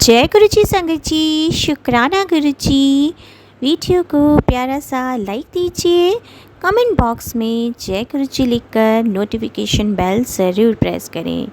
जय गुरु जी संगत जी, शुक्राना गुरु जी। वीडियो को प्यारा सा लाइक दीजिए, कमेंट बॉक्स में जय गुरु जी लिखकर नोटिफिकेशन बेल ज़रूर प्रेस करें।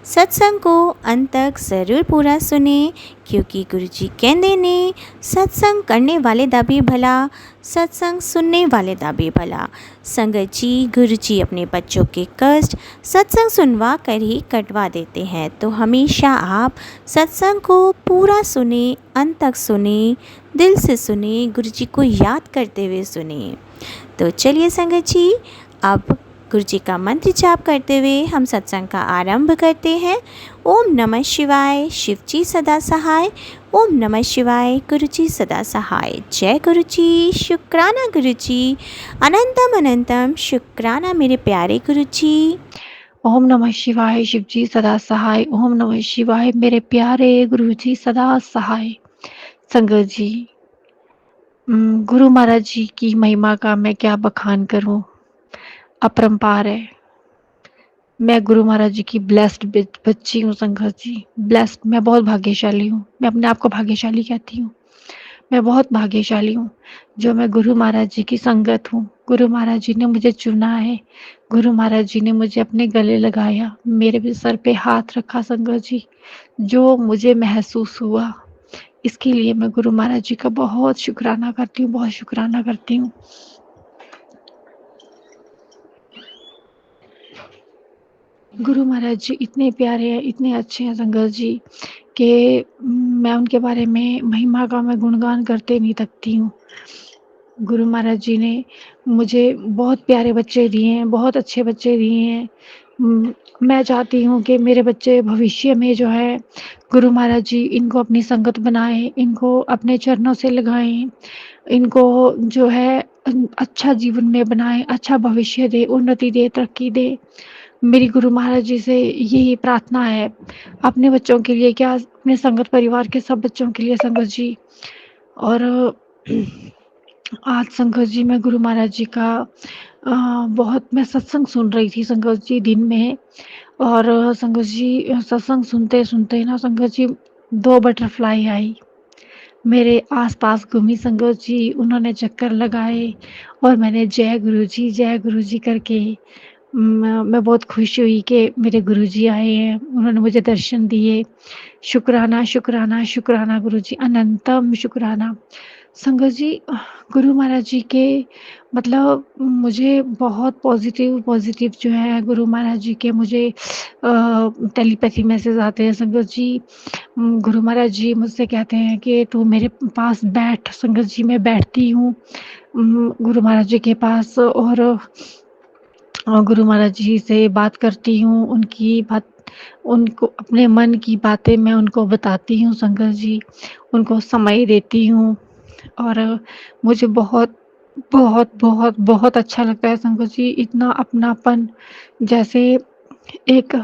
सत्संग को अंत तक ज़रूर पूरा सुने, क्योंकि गुरु जी कहते ने सत्संग करने वाले दा भी भला, सत्संग सुनने वाले दा भी भला। संगत जी, गुरु जी अपने बच्चों के कष्ट सत्संग सुनवा कर ही कटवा देते हैं, तो हमेशा आप सत्संग को पूरा सुने, अंत तक सुने, दिल से सुने, गुरु जी को याद करते हुए सुने। तो चलिए संगत जी, अब गुरु जी का मंत्र जाप करते हुए हम सत्संग का आरंभ करते हैं। ओम नमः शिवाय, शिव जी सदा सहाय। ओम नमः शिवाय, गुरु जी सदा सहाय। जय गुरु जी, शुक्राना गुरु जी, अनंतम अनंतम शुक्राना मेरे प्यारे गुरु जी। ओम नमः शिवाय, शिव जी सदा सहाय। ओम नमः शिवाय, मेरे प्यारे गुरु जी सदा सहाय। संगत जी, गुरु महाराज जी की महिमा का मैं क्या बखान करूं, अपरंपार है। मैं गुरु महाराज जी की ब्लेस्ड बच्ची हूँ। संगत जी, ब्लेस्ड, मैं बहुत भाग्यशाली हूँ। मैं अपने आप को भाग्यशाली कहती हूँ। मैं बहुत भाग्यशाली हूँ जो मैं गुरु महाराज जी की संगत हूँ। गुरु महाराज जी ने मुझे चुना है। गुरु महाराज जी ने मुझे अपने गले लगाया, मेरे भी सर पे हाथ रखा। संगत जी, जो मुझे महसूस हुआ, इसके लिए मैं गुरु महाराज जी का बहुत शुक्राना करती हूँ, बहुत शुक्राना करती हूँ। गुरु महाराज जी इतने प्यारे हैं, इतने अच्छे हैं संगत जी, कि मैं उनके बारे में महिमा का मैं गुणगान करते नहीं थकती हूँ। गुरु महाराज जी ने मुझे बहुत प्यारे बच्चे दिए हैं, बहुत अच्छे बच्चे दिए हैं। मैं चाहती हूँ कि मेरे बच्चे भविष्य में जो है, गुरु महाराज जी इनको अपनी संगत बनाएं, इनको अपने चरणों से लगाएं, इनको जो है अच्छा जीवन में बनाएं, अच्छा भविष्य दे, उन्नति दे, तरक्की दे। मेरी गुरु महाराज जी से यही प्रार्थना है, अपने बच्चों के लिए क्या, अपने संगत परिवार के सब बच्चों के लिए संगत जी। और आज संगत जी, मैं गुरु महाराज जी का बहुत मैं सत्संग सुन रही थी संगत जी दिन में। और संगत जी, सत्संग सुनते सुनते ना संगत जी, 2 बटरफ्लाई आई, मेरे आसपास घूमी संगत जी। उन्होंने चक्कर लगाए और मैंने जय गुरु जी करके मैं बहुत खुश हुई कि मेरे गुरुजी आए हैं, उन्होंने मुझे दर्शन दिए। शुक्राना, शुक्राना, शुक्राना गुरुजी, अनंतम शुक्राना। संगत जी, गुरु महाराज जी के मतलब मुझे बहुत पॉजिटिव जो है गुरु महाराज जी के मुझे टेलीपैथी मैसेज आते हैं संगत जी। गुरु महाराज जी मुझसे कहते हैं कि तू मेरे पास बैठ। संगत जी, मैं बैठती हूँ गुरु महाराज जी के पास, और गुरु महाराज जी से बात करती हूँ। उनकी बात, उनको अपने मन की बातें मैं उनको बताती हूँ संगत जी, उनको समय देती हूँ। और मुझे बहुत बहुत बहुत बहुत अच्छा लगता है संगत जी, इतना अपनापन, जैसे एक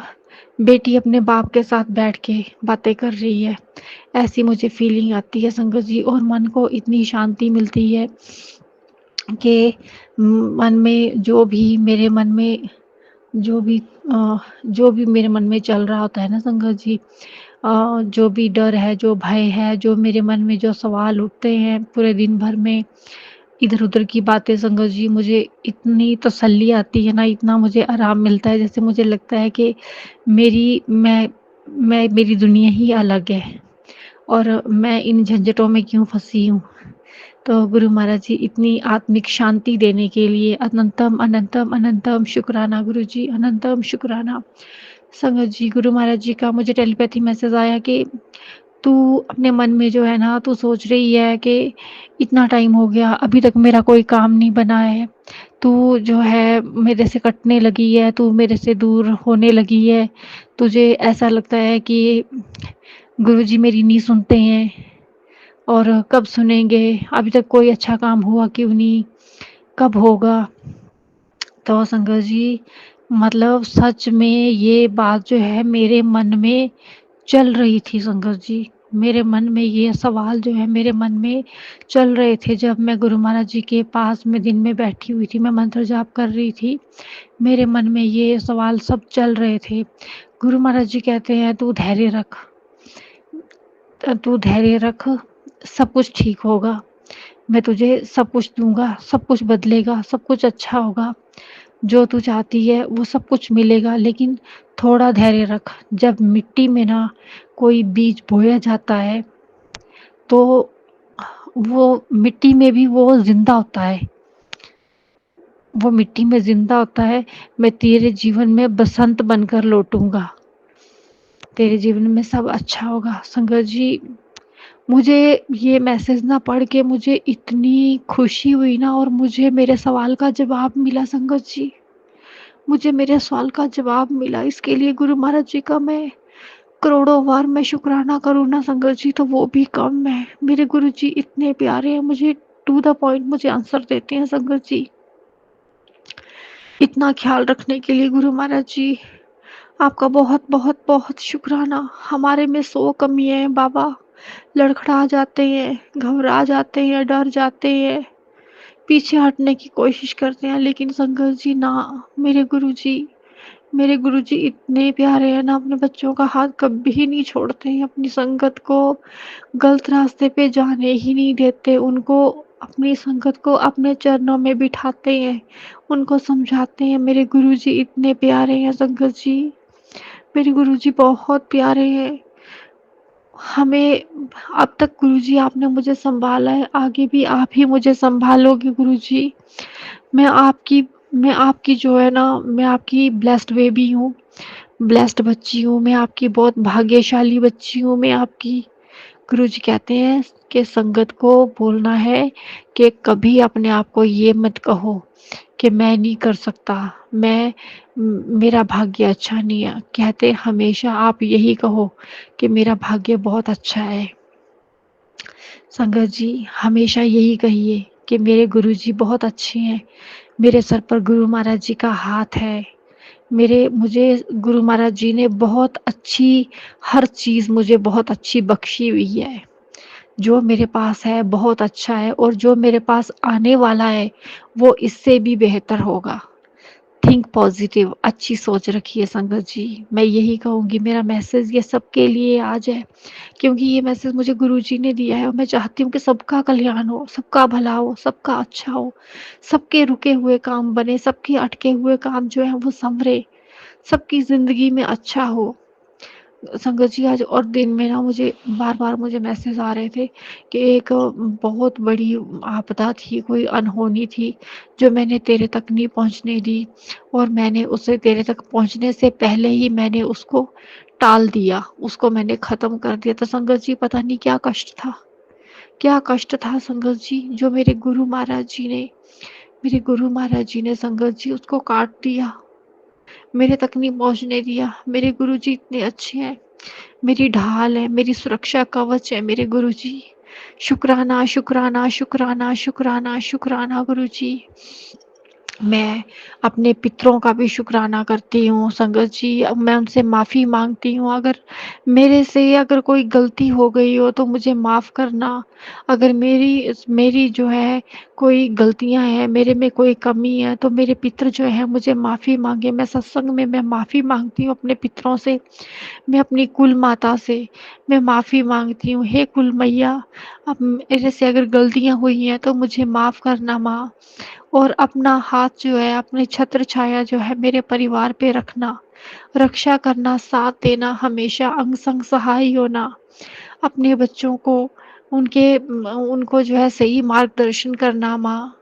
बेटी अपने बाप के साथ बैठ के बातें कर रही है, ऐसी मुझे फीलिंग आती है संगत जी। और मन को इतनी शांति मिलती है कि मन में जो भी मेरे मन में चल रहा होता है ना संगत जी, जो भी डर है, जो भय है, जो मेरे मन में जो सवाल उठते हैं पूरे दिन भर में, इधर-उधर की बातें संगत जी, मुझे इतनी तसल्ली आती है ना, इतना मुझे आराम मिलता है, जैसे मुझे लगता है कि मेरी मेरी दुनिया ही अलग है और मैं इन झंझटों में क्यों फँसी हूँ। तो गुरु महाराज जी इतनी आत्मिक शांति देने के लिए अनंतम अनंतम अनंतम शुक्राना गुरु जी, अनंतम शुक्राना। संगत जी, गुरु महाराज जी का मुझे टेलीपैथी मैसेज आया कि तू अपने मन में जो है ना, तू सोच रही है कि इतना टाइम हो गया, अभी तक मेरा कोई काम नहीं बना है, तू जो है मेरे से कटने लगी है, तू मेरे से दूर होने लगी है, तुझे ऐसा लगता है कि गुरुजी मेरी नहीं सुनते हैं और कब सुनेंगे, अभी तक कोई अच्छा काम हुआ क्यों नहीं, कब होगा। तो संगत जी, मतलब सच में ये बात जो है मेरे मन में चल रही थी संगत जी, मेरे मन में ये सवाल जो है मेरे मन में चल रहे थे। जब मैं गुरु महाराज जी के पास में दिन में बैठी हुई थी, मैं मंत्र जाप कर रही थी, मेरे मन में ये सवाल सब चल रहे थे। गुरु महाराज जी कहते हैं, तू धैर्य रख, तू धैर्य रख, सब कुछ ठीक होगा। मैं तुझे सब कुछ दूँगा, सब कुछ बदलेगा, सब कुछ अच्छा होगा। जो तू चाहती है वो सब कुछ मिलेगा, लेकिन थोड़ा धैर्य रख। जब मिट्टी में ना कोई बीज बोया जाता है, तो वो मिट्टी में भी वो ज़िंदा होता है। वो मिट्टी में ज़िंदा होता है। मैं तेरे जीवन में बसंत बनकर लौटूँगा। तेरे जीवन में सब अच्छा होगा। संगत जी, मुझे ये मैसेज ना पढ़ के मुझे इतनी खुशी हुई ना, और मुझे मेरे सवाल का जवाब मिला संगत जी। मुझे मेरे सवाल का जवाब मिला। इसके लिए गुरु महाराज जी का मैं करोड़ों बार मैं शुक्राना करूँ ना संगत जी, तो वो भी कम है। मेरे गुरु जी इतने प्यारे हैं, मुझे टू द पॉइंट मुझे आंसर देते हैं संगत जी। इतना ख्याल रखने के लिए गुरु महाराज जी आपका बहुत बहुत बहुत शुक्राना। हमारे में 100 कमियां हैं बाबा, लड़खड़ा जाते हैं, घबरा जाते हैं, डर जाते हैं, पीछे हटने की कोशिश करते हैं, लेकिन संगत जी ना, मेरे गुरुजी, मेरे गुरुजी इतने प्यारे हैं ना, अपने बच्चों का हाथ कभी नहीं छोड़ते हैं, अपनी संगत को गलत रास्ते पे जाने ही नहीं देते, उनको अपनी संगत को अपने चरणों में बिठाते हैं, उनको समझाते हैं। मेरे गुरुजी इतने प्यारे हैं संगत जी, मेरे गुरुजी बहुत प्यारे हैं। हमें अब तक गुरुजी आपने मुझे संभाला है, आगे भी आप ही मुझे संभालोगे गुरुजी। मैं आपकी मैं आपकी जो है ना, मैं आपकी ब्लेस्ड बेबी हूँ, ब्लेस्ड बच्ची हूँ, मैं आपकी बहुत भाग्यशाली बच्ची हूँ, मैं आपकी। गुरुजी कहते हैं कि संगत को बोलना है कि कभी अपने आप को ये मत कहो कि मैं नहीं कर सकता, मैं मेरा भाग्य अच्छा नहीं है। कहते हमेशा आप यही कहो कि मेरा भाग्य बहुत अच्छा है। संगत जी हमेशा यही कहिए कि मेरे गुरुजी बहुत अच्छे हैं, मेरे सर पर गुरु महाराज जी का हाथ है, मेरे मुझे गुरु महाराज जी ने बहुत अच्छी हर चीज़ मुझे बहुत अच्छी बख्शी हुई है। जो मेरे पास है बहुत अच्छा है, और जो मेरे पास आने वाला है वो इससे भी बेहतर होगा। थिंक पॉजिटिव, अच्छी सोच रखिए संगत जी। मैं यही कहूँगी, मेरा मैसेज ये सबके लिए आज है, क्योंकि ये मैसेज मुझे गुरुजी ने दिया है, और मैं चाहती हूँ कि सबका कल्याण हो, सबका भला हो, सबका अच्छा हो, सबके रुके हुए काम बने, सबके अटके हुए काम जो है वो संवरे, सबकी ज़िंदगी में अच्छा हो। संगत जी आज और दिन में ना मुझे बार-बार मुझे मैसेज आ रहे थे कि एक बहुत बड़ी आपदा थी, कोई अनहोनी थी, जो मैंने तेरे तक नहीं पहुँचने दी, और मैंने उसे तेरे तक पहुँचने से पहले ही मैंने उसको टाल दिया, उसको मैंने ख़त्म कर दिया। तो संगत जी पता नहीं क्या कष्ट था संगत जी, जो मेरे गुरु महाराज जी ने संगत जी उसको काट दिया, मेरे तक नहीं पहुँचने दिया। मेरे गुरुजी इतने अच्छे हैं, मेरी ढाल है, मेरी सुरक्षा कवच है मेरे गुरुजी। शुक्राना, शुक्राना, शुक्राना, शुक्राना, शुक्राना गुरुजी। मैं अपने पितरों का भी शुक्राना करती हूँ संगत जी, अब मैं उनसे माफ़ी मांगती हूँ, अगर मेरे से अगर कोई गलती हो गई हो तो मुझे माफ़ करना। अगर मेरी जो है कोई गलतियाँ हैं, मेरे में कोई कमी है, तो मेरे पितर जो है मुझे माफ़ी मांगे। मैं सत्संग में मैं माफ़ी मांगती हूँ अपने पितरों से, मैं अपनी कुल माता से मैं माफ़ी मांगती हूँ। हे कुल मैया, अब मेरे से अगर गलतियाँ हुई हैं तो मुझे माफ़ करना माँ, और अपना हाथ जो है, अपनी छत्र छाया जो है मेरे परिवार पे रखना, रक्षा करना, साथ देना, हमेशा अंग संग सहाय होना, अपने बच्चों को उनको जो है सही मार्गदर्शन करना माँ।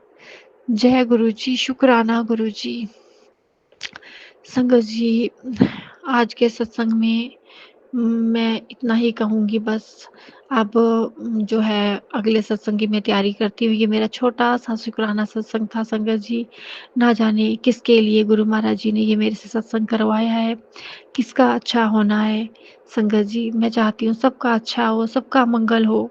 जय गुरु जी, शुक्राना गुरु जी। संगत जी आज के सत्संग में मैं इतना ही कहूँगी बस। अब जो है अगले सत्संग की मैं तैयारी करती हूँ। ये मेरा छोटा-सा शुक्राना सत्संग था संगत जी। ना जाने किसके लिए गुरु महाराज जी ने ये मेरे से सत्संग करवाया है, किसका अच्छा होना है। संगत जी मैं चाहती हूँ सबका अच्छा हो, सबका मंगल हो,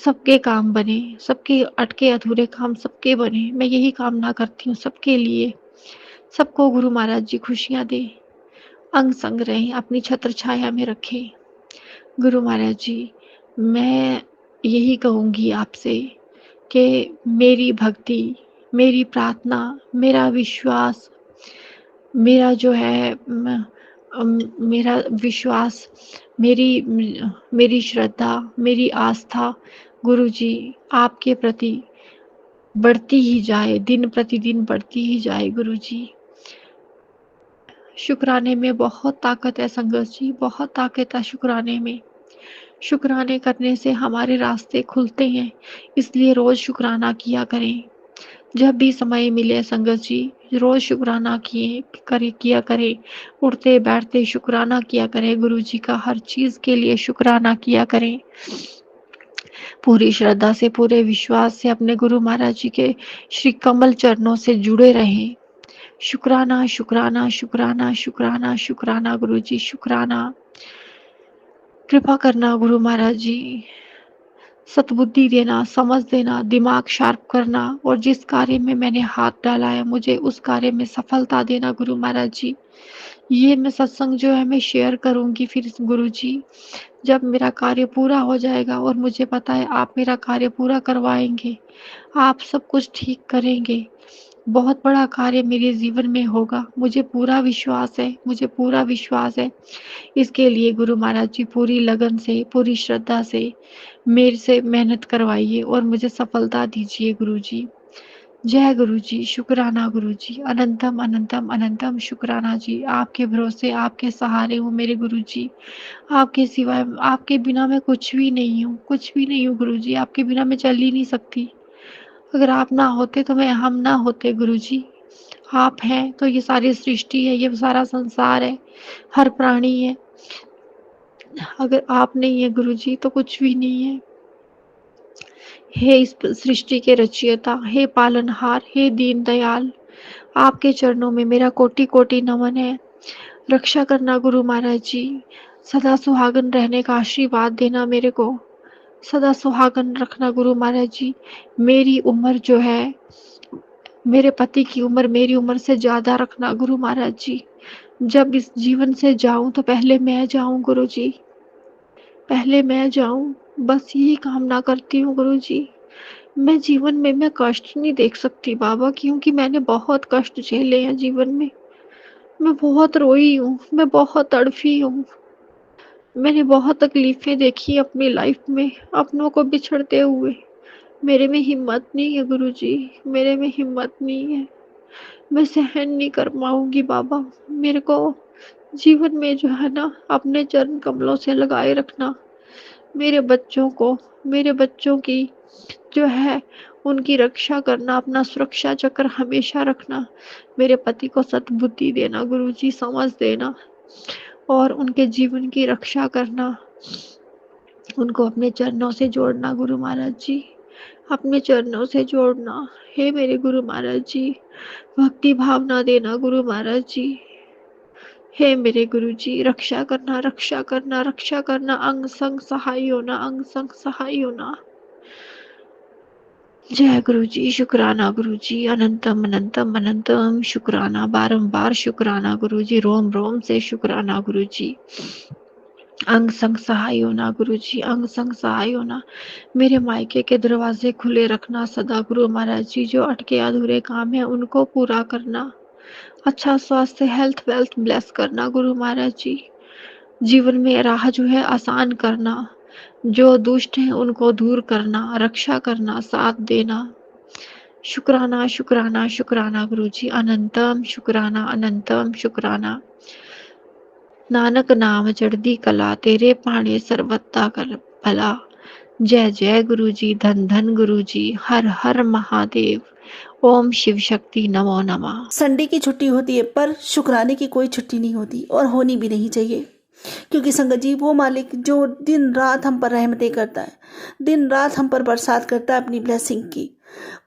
सबके काम बने, सबके अटके अधूरे काम सबके बने। मैं यही कामना करती हूँ सबके लिए। सबको गुरु महाराज जी खुशियाँ दें, अंग संग रहें, अपनी छत्र छाया में रखें। गुरु महाराज जी, मैं यही कहूँगी आपसे कि मेरी भक्ति, मेरी प्रार्थना, मेरा विश्वास, मेरा जो है मेरा विश्वास, मेरी श्रद्धा, मेरी आस्था गुरुजी आपके प्रति बढ़ती ही जाए, दिन प्रतिदिन बढ़ती ही जाए गुरुजी। शुक्राने में बहुत ताकत है संगत जी, बहुत ताकत है शुक्राने में। शुक्राने करने से हमारे रास्ते खुलते हैं, इसलिए रोज़ शुक्राना किया करें। जब भी समय मिले संगत जी, रोज़ शुक्राना किया करें। उठते बैठते शुक्राना किया करें, गुरु जी का हर चीज़ के लिए शुक्राना किया करें। पूरी श्रद्धा से, पूरे विश्वास से अपने गुरु महाराज जी के श्री कमल चरणों से जुड़े रहें। शुक्राना, शुक्राना, शुक्राना, शुक्राना, शुक्राना गुरु जी, शुक्राना। कृपा करना गुरु महाराज जी, सद्बुद्धि देना, समझ देना, दिमाग शार्प करना, और जिस कार्य में मैंने हाथ डाला है मुझे उस कार्य में सफलता देना गुरु महाराज जी। ये मैं सत्संग जो है मैं शेयर करूंगी फिर गुरु जी, जब मेरा कार्य पूरा हो जाएगा, और मुझे पता है आप मेरा कार्य पूरा करवाएंगे, आप सब कुछ ठीक करेंगे। बहुत बड़ा कार्य मेरे जीवन में होगा, मुझे पूरा विश्वास है, मुझे पूरा विश्वास है। इसके लिए गुरु महाराज जी पूरी लगन से, पूरी श्रद्धा से मेरे से मेहनत करवाइए और मुझे सफलता दीजिए गुरु जी। जय गुरु जी, शुक्राना गुरु जी, अनंतम अनंतम अनंतम शुक्राना जी। आपके भरोसे, आपके सहारे हूँ मेरे गुरु जी। आपके सिवाय, आपके बिना मैं कुछ भी नहीं हूँ, कुछ भी नहीं हूँ गुरु जी। आपके बिना मैं चल ही नहीं सकती। अगर आप ना होते तो हम ना होते गुरु जी। आप हैं तो ये सारी सृष्टि है, ये सारा संसार है, हर प्राणी है। अगर आप नहीं है गुरु जी तो कुछ भी नहीं है। हे इस सृष्टि के रचयिता, हे पालनहार, हे दीन दयाल, आपके चरणों में मेरा कोटि कोटि नमन है। रक्षा करना गुरु महाराज जी, सदा सुहागन रहने का आशीर्वाद देना मेरे को, सदा सुहागन रखना गुरु महाराज जी। मेरी उम्र जो है, मेरे पति की उम्र मेरी उम्र से ज्यादा रखना गुरु महाराज जी। जब इस जीवन से जाऊं तो पहले मैं जाऊं गुरु जी, पहले मैं जाऊं, बस यही कामना करती हूँ गुरु जी। मैं जीवन में मैं कष्ट नहीं देख सकती बाबा, क्योंकि मैंने बहुत कष्ट झेले हैं जीवन में। मैं बहुत रोई हूँ, मैं बहुत तड़फी हूँ। मैंने बहुत तकलीफें देखी अपनी लाइफ में, अपनों को बिछड़ते हुए। मेरे में हिम्मत नहीं है गुरु जी, मेरे में हिम्मत नहीं है। मैं सहन नहीं कर पाऊंगी बाबा। मेरे को जीवन में जो है ना अपने चरण कमलों से लगाए रखना। मेरे बच्चों को, मेरे बच्चों की जो है उनकी रक्षा करना, अपना सुरक्षा चक्र हमेशा रखना। मेरे पति को सद्बुद्धि देना गुरु जी, समझ देना, और उनके जीवन की रक्षा करना। उनको अपने चरणों से जोड़ना गुरु महाराज जी, अपने चरणों से जोड़ना। हे मेरे गुरु महाराज जी, भक्ति भावना देना गुरु महाराज जी। हे मेरे गुरु जी, रक्षा करना, रक्षा करना, रक्षा करना, अंग संग सहाय होना, अंग संग सहाय होना। जय गुरु जी, शुक्राना गुरु जी, अनंतम अनंतम अनंतम शुक्राना, बारंबार शुक्राना गुरु जी, रोम रोम से शुक्राना गुरु जी। अंग संग सहाय होना गुरु जी, अंग संग सहाय होना। मेरे मायके के दरवाजे खुले रखना सदा गुरु महाराज जी, जो अटके अधूरे काम है उनको पूरा करना। अच्छा स्वास्थ्य, हेल्थ वेल्थ ब्लेस करना गुरु महाराज जी। जीवन में राह जो है आसान करना, जो दुष्ट हैं उनको दूर करना, रक्षा करना, साथ देना। शुक्राना शुक्राना शुक्राना गुरु जी, अनंतम शुक्राना, अनंतम शुक्राना। नानक नाम चढ़दी कला, तेरे पाणे सर्वथा कर भला। जय जय गुरु जी, धन धन गुरु जी, हर हर महादेव। ओम शिव शक्ति, नमो नमः। संडे की छुट्टी होती है पर शुक्राने की कोई छुट्टी नहीं होती, और होनी भी नहीं चाहिए। क्योंकि संगत जी वो मालिक जो दिन रात हम पर रहमतें करता है, दिन रात हम पर बरसात करता है अपनी ब्लेसिंग की।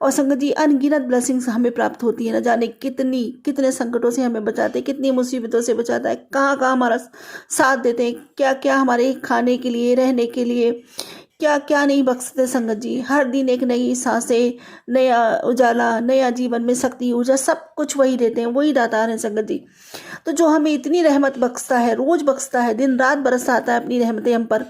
और संगत जी अनगिनत ब्लेसिंग्स हमें प्राप्त होती है, न जाने कितने संकटों से हमें बचाते हैं, कितनी मुसीबतों से बचाता है, कहाँ कहाँ हमारा साथ देते हैं, क्या क्या हमारे खाने के लिए, रहने के लिए, क्या क्या नहीं बख्शते संगत जी। हर दिन एक नई सांसें, नया उजाला, नया जीवन में शक्ति, ऊर्जा, सब कुछ वही देते हैं, वही दातार हैं संगत जी। तो जो हमें इतनी रहमत बख्शता है, रोज बख्शता है, दिन रात बरसाता है अपनी रहमतें हम पर,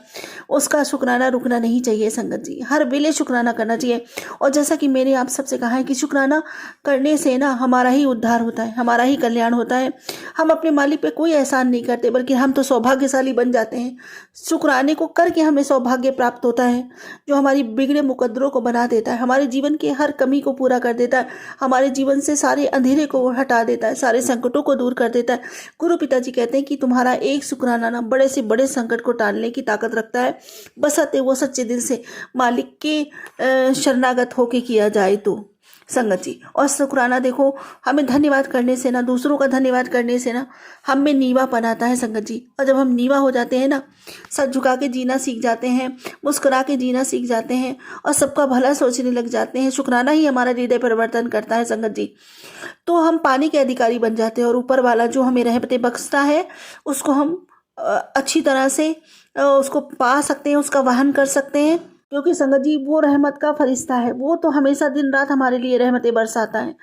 उसका शुक्राना रुकना नहीं चाहिए संगत जी। हर वेले शुक्राना करना चाहिए। और जैसा कि मैंने आप सबसे कहा है कि शुक्राना करने से ना हमारा ही उद्धार होता है, हमारा ही कल्याण होता है। हम अपने मालिक पे कोई एहसान नहीं करते, बल्कि हम तो सौभाग्यशाली बन जाते हैं। शुक्राने को करके हमें सौभाग्य प्राप्त होता है, जो हमारी बिगड़े मुकद्दरों को बना देता है, हमारे जीवन की हर कमी को पूरा कर देता है, हमारे जीवन से सारे अंधेरे को हटा देता है, सारे संकटों को दूर कर देता है। गुरु पिताजी कहते हैं कि तुम्हारा एक शुक्राना ना बड़े से बड़े संकट को टालने की ताकत रखता है, बशर्ते वो सच्चे दिल से मालिक के शरणागत होके किया जाए तो संगत जी। और शुक्राना देखो, हमें धन्यवाद करने से ना, दूसरों का धन्यवाद करने से ना हम में नीवापन आता है संगत जी। और जब हम नीवा हो जाते हैं ना, सर झुका के जीना सीख जाते हैं, मुस्कुरा के जीना सीख जाते हैं और सबका भला सोचने लग जाते हैं। शुक्राना ही हमारा हृदय परिवर्तन करता है संगत जी। तो हम पानी के अधिकारी बन जाते हैं और ऊपर वाला जो हमें रहमतें बख्शता है उसको हम अच्छी तरह से उसको पा सकते हैं, उसका वहन कर सकते हैं। क्योंकि संगत जी वो रहमत का फरिश्ता है, वो तो हमेशा दिन रात हमारे लिए रहमतें बरसाता है।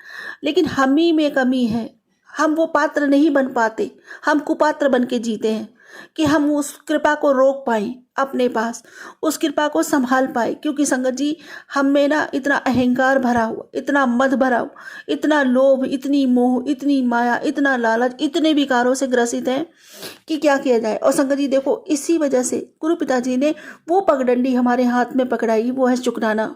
लेकिन हम ही में कमी है, हम वो पात्र नहीं बन पाते, हम कुपात्र बन के जीते हैं कि हम उस कृपा को रोक पाएं अपने पास, उस कृपा को संभाल पाए। क्योंकि संगत जी हम में ना इतना अहंकार भरा हुआ, इतना मद भरा हुआ, इतना लोभ, इतनी मोह, इतनी माया, इतना लालच, इतने विकारों से ग्रसित हैं कि क्या किया जाए। और संगत जी देखो, इसी वजह से गुरु पिताजी ने वो पगडंडी हमारे हाथ में पकड़ाई, वो है शुक्राना।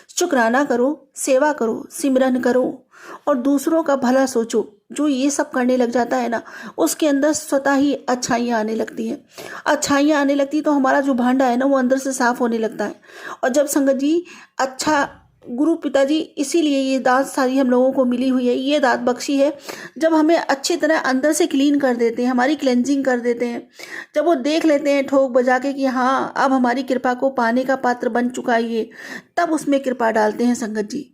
शुक्राना करो, सेवा करो, सिमरन करो और दूसरों का भला सोचो। जो ये सब करने लग जाता है ना, उसके अंदर स्वतः ही अच्छाइयाँ आने लगती हैं। अच्छाइयाँ आने लगती तो हमारा जो भांडा है ना वो अंदर से साफ होने लगता है। और जब संगत जी अच्छा, गुरु पिताजी इसीलिए ये दात सारी हम लोगों को मिली हुई है, ये दात बख्शी है। जब हमें अच्छी तरह अंदर से क्लीन कर देते हैं, हमारी क्लेंजिंग कर देते हैं, जब वो देख लेते हैं ठोक बजा के कि हाँ अब हमारी कृपा को पाने का पात्र बन चुका है ये, तब उसमें कृपा डालते हैं संगत जी।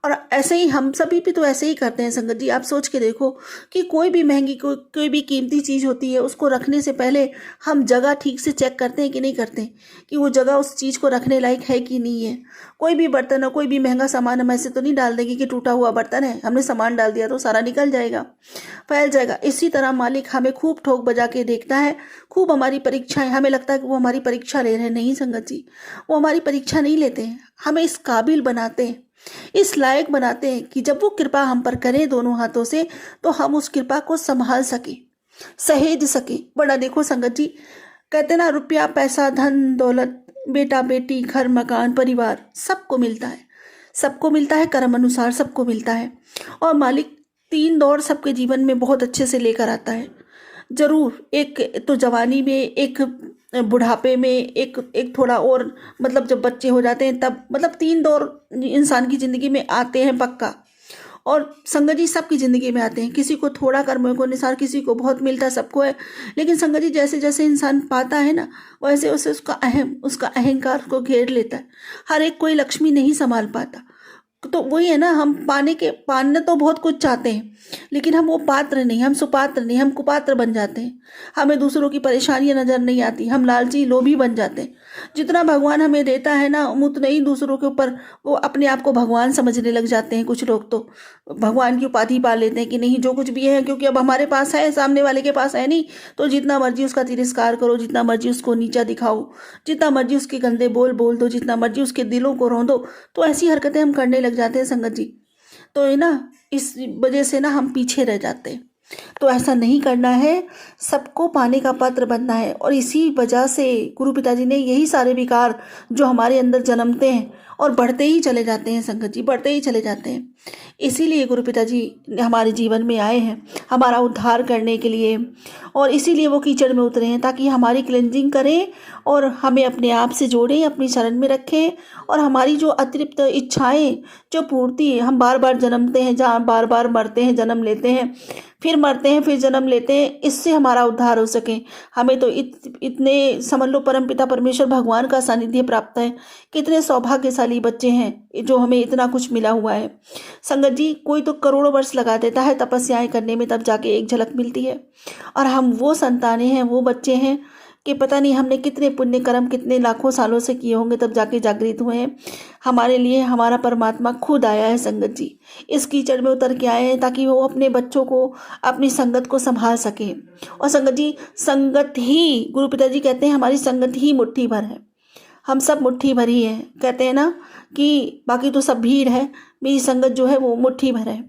और ऐसे ही हम सभी भी तो ऐसे ही करते हैं संगत जी। आप सोच के देखो कि कोई भी महंगी कोई भी कीमती चीज़ होती है, उसको रखने से पहले हम जगह ठीक से चेक करते हैं कि नहीं करते हैं, कि वो जगह उस चीज़ को रखने लायक है कि नहीं है। कोई भी बर्तन हो, कोई भी महंगा सामान हम ऐसे तो नहीं डाल देंगे कि टूटा हुआ बर्तन है, हमने सामान डाल दिया तो सारा निकल जाएगा, फैल जाएगा। इसी तरह मालिक हमें खूब ठोक बजा के देखता है, खूब हमारी परीक्षाएं, हमें लगता है कि वो हमारी परीक्षा ले रहे हैं। नहीं संगत जी, वो हमारी परीक्षा नहीं लेते हैं, हमें इस काबिल बनाते हैं, इस लायक बनाते हैं कि जब वो कृपा हम पर करें दोनों हाथों से, तो हम उस कृपा को संभाल सके, सहेज सके। बड़ा देखो संगत जी, कहते ना रुपया पैसा धन दौलत, बेटा बेटी, घर मकान परिवार, सबको मिलता है, सबको मिलता है, कर्म अनुसार सबको मिलता है। और मालिक 3 दौर सबके जीवन में बहुत अच्छे से लेकर आता है जरूर। एक तो जवानी में, एक बुढ़ापे में, एक थोड़ा और मतलब जब बच्चे हो जाते हैं तब, मतलब 3 दौर इंसान की ज़िंदगी में आते हैं पक्का। और संगत जी सबकी ज़िंदगी में आते हैं, किसी को थोड़ा कर्मों को अनुसार, किसी को बहुत मिलता है, सबको है। लेकिन संगत जी जैसे जैसे इंसान पाता है ना, वैसे वैसे उसका अहंकार को घेर लेता है। हर एक कोई लक्ष्मी नहीं संभाल पाता। तो वही है ना, हम पाने तो बहुत कुछ चाहते हैं, लेकिन हम वो पात्र नहीं, हम सुपात्र नहीं, हम कुपात्र बन जाते हैं। हमें दूसरों की परेशानियां नजर नहीं आती, हम लालची लोभी बन जाते हैं। जितना भगवान हमें देता है ना, उतना ही दूसरों के ऊपर वो अपने आप को भगवान समझने लग जाते हैं। कुछ लोग तो भगवान की उपाधि पा लेते हैं कि नहीं जो कुछ भी है, क्योंकि अब हमारे पास है, सामने वाले के पास है नहीं, तो जितना मर्जी उसका तिरस्कार करो, जितना मर्जी उसको नीचा दिखाओ, जितना मर्जी उसके गंदे बोल दो, जितना मर्जी उसके दिलों को रौंदो। तो ऐसी हरकतें हम करने लग जाते हैं संगत जी। तो ये ना, इस वजह से ना हम पीछे रह जाते हैं। तो ऐसा नहीं करना है, सबको पाने का पात्र बनना है। और इसी वजह से गुरु पिताजी ने यही सारे विकार जो हमारे अंदर जन्मते हैं और बढ़ते ही चले जाते हैं संगत जी, बढ़ते ही चले जाते हैं। इसीलिए गुरु पिताजी हमारे जीवन में आए हैं, हमारा उद्धार करने के लिए। और इसीलिए वो कीचड़ में उतरे हैं, ताकि हमारी क्लेंजिंग करें और हमें अपने आप से जोड़ें, अपनी शरण में रखें। और हमारी जो अतिरिक्त इच्छाएं जो पूर्ति, हम बार बार जन्मते हैं, जहाँ बार बार मरते हैं, जन्म लेते हैं, फिर मरते हैं, फिर जन्म लेते हैं, इससे हमारा उद्धार हो सके। हमें तो इतने समझ लो परमपिता परमेश्वर भगवान का सानिध्य प्राप्त है। कितने सौभाग्यशाली बच्चे हैं जो हमें इतना कुछ मिला हुआ है संगत जी। कोई तो करोड़ों वर्ष लगा देता है तपस्याएं करने में, तब जाके एक झलक मिलती है। और हम वो संतानें हैं, वो बच्चे हैं कि पता नहीं हमने कितने पुण्य कर्म कितने लाखों सालों से किए होंगे, तब जाके जागृत हुए हैं। हमारे लिए हमारा परमात्मा खुद आया है संगत जी, इस कीचड़ में उतर के आए हैं ताकि वो अपने बच्चों को, अपनी संगत को संभाल सके। और संगत जी, संगत ही, गुरु पिताजी कहते हैं हमारी संगत ही मुट्ठी भर है। हम सब मुट्ठी भर ही है, कहते हैं ना कि बाकी तो सब भीड़ है, मेरी संगत जो है वो मुट्ठी भर है।